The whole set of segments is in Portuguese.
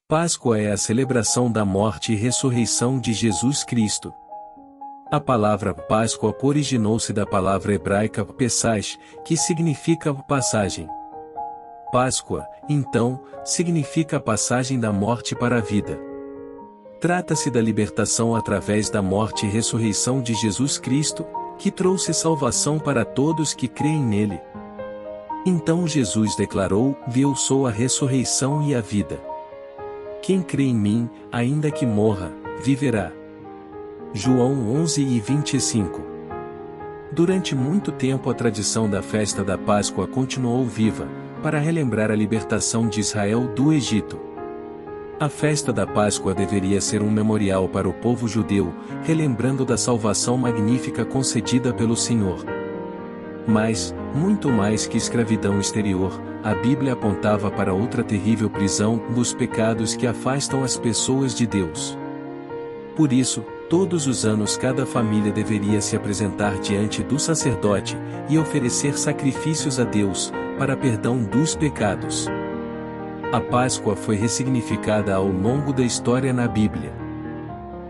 Páscoa é a celebração da morte e ressurreição de Jesus Cristo. A palavra Páscoa originou-se da palavra hebraica Pesach, que significa passagem. Páscoa, então, significa a passagem da morte para a vida. Trata-se da libertação através da morte e ressurreição de Jesus Cristo, que trouxe salvação para todos que creem nele. Então Jesus declarou: Eu sou a ressurreição e a vida. Quem crê em mim, ainda que morra, viverá. João 11:25. Durante muito tempo a tradição da festa da Páscoa continuou viva, para relembrar a libertação de Israel do Egito. A festa da Páscoa deveria ser um memorial para o povo judeu, relembrando da salvação magnífica concedida pelo Senhor. Mas, muito mais que escravidão exterior, a Bíblia apontava para outra terrível prisão, dos pecados que afastam as pessoas de Deus. Por isso, todos os anos cada família deveria se apresentar diante do sacerdote, e oferecer sacrifícios a Deus, para perdão dos pecados. A Páscoa foi ressignificada ao longo da história na Bíblia.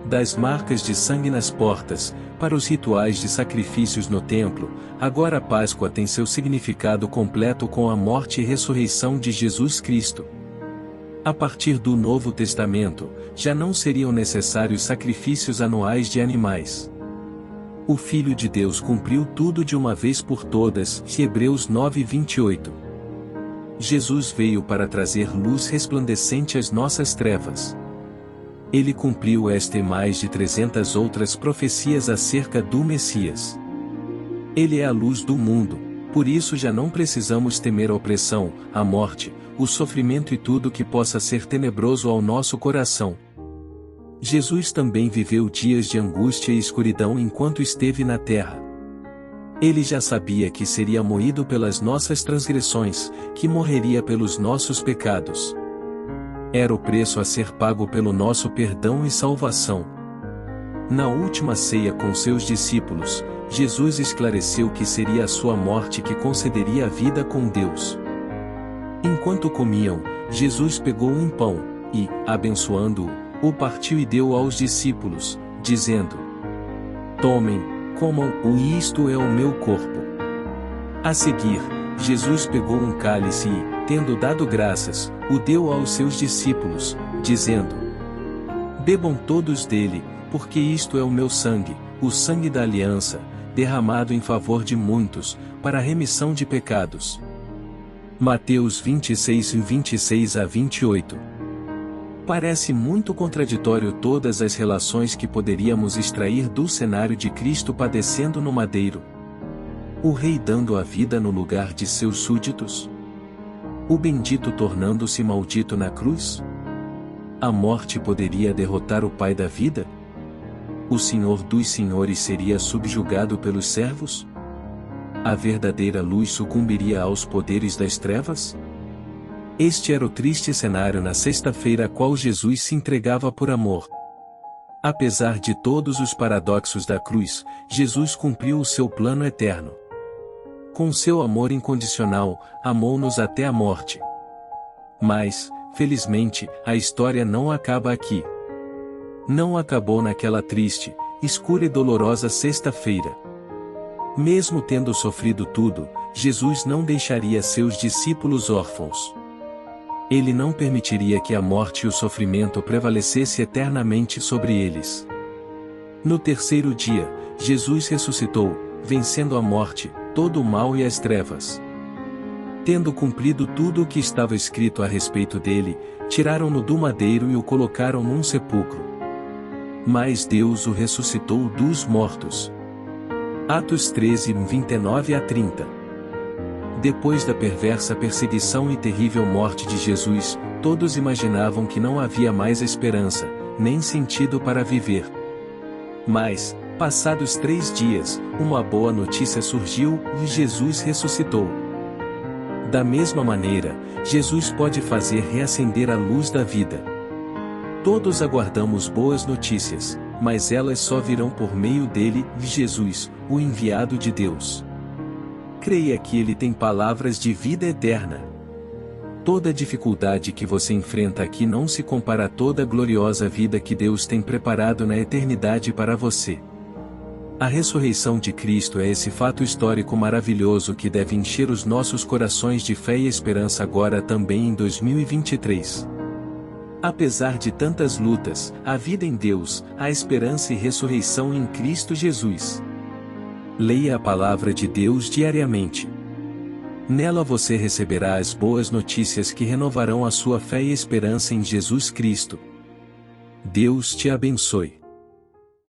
Das marcas de sangue nas portas, para os rituais de sacrifícios no templo, agora a Páscoa tem seu significado completo com a morte e ressurreição de Jesus Cristo. A partir do Novo Testamento, já não seriam necessários sacrifícios anuais de animais. O Filho de Deus cumpriu tudo de uma vez por todas, Hebreus 9:28. Jesus veio para trazer luz resplandecente às nossas trevas. Ele cumpriu esta e mais de 300 outras profecias acerca do Messias. Ele é a luz do mundo, por isso já não precisamos temer a opressão, a morte, o sofrimento e tudo que possa ser tenebroso ao nosso coração. Jesus também viveu dias de angústia e escuridão enquanto esteve na terra. Ele já sabia que seria moído pelas nossas transgressões, que morreria pelos nossos pecados. Era o preço a ser pago pelo nosso perdão e salvação. Na última ceia com seus discípulos, Jesus esclareceu que seria a sua morte que concederia a vida com Deus. Enquanto comiam, Jesus pegou um pão, e, abençoando-o, o partiu e deu aos discípulos, dizendo: Tomem, comam, isto é o meu corpo. A seguir, Jesus pegou um cálice e, tendo dado graças, o deu aos seus discípulos, dizendo: Bebam todos dele, porque isto é o meu sangue, o sangue da aliança, derramado em favor de muitos, para a remissão de pecados. Mateus 26:26-28. Parece muito contraditório todas as relações que poderíamos extrair do cenário de Cristo padecendo no madeiro. O rei dando a vida no lugar de seus súditos? O bendito tornando-se maldito na cruz? A morte poderia derrotar o Pai da vida? O Senhor dos Senhores seria subjugado pelos servos? A verdadeira luz sucumbiria aos poderes das trevas? Este era o triste cenário na sexta-feira a qual Jesus se entregava por amor. Apesar de todos os paradoxos da cruz, Jesus cumpriu o seu plano eterno. Com seu amor incondicional, amou-nos até a morte. Mas, felizmente, a história não acaba aqui. Não acabou naquela triste, escura e dolorosa sexta-feira. Mesmo tendo sofrido tudo, Jesus não deixaria seus discípulos órfãos. Ele não permitiria que a morte e o sofrimento prevalecesse eternamente sobre eles. No terceiro dia, Jesus ressuscitou, vencendo a morte, todo o mal e as trevas. Tendo cumprido tudo o que estava escrito a respeito dele, tiraram-no do madeiro e o colocaram num sepulcro. Mas Deus o ressuscitou dos mortos. Atos 13:29-30. Depois da perversa perseguição e terrível morte de Jesus, todos imaginavam que não havia mais esperança, nem sentido para viver. Mas, passados 3 dias, uma boa notícia surgiu, e Jesus ressuscitou. Da mesma maneira, Jesus pode fazer reacender a luz da vida. Todos aguardamos boas notícias, mas elas só virão por meio dele, Jesus, o enviado de Deus. Creia que ele tem palavras de vida eterna. Toda dificuldade que você enfrenta aqui não se compara a toda a gloriosa vida que Deus tem preparado na eternidade para você. A ressurreição de Cristo é esse fato histórico maravilhoso que deve encher os nossos corações de fé e esperança agora também em 2023. Apesar de tantas lutas, há vida em Deus, há esperança e ressurreição em Cristo Jesus. Leia a palavra de Deus diariamente. Nela você receberá as boas notícias que renovarão a sua fé e esperança em Jesus Cristo. Deus te abençoe.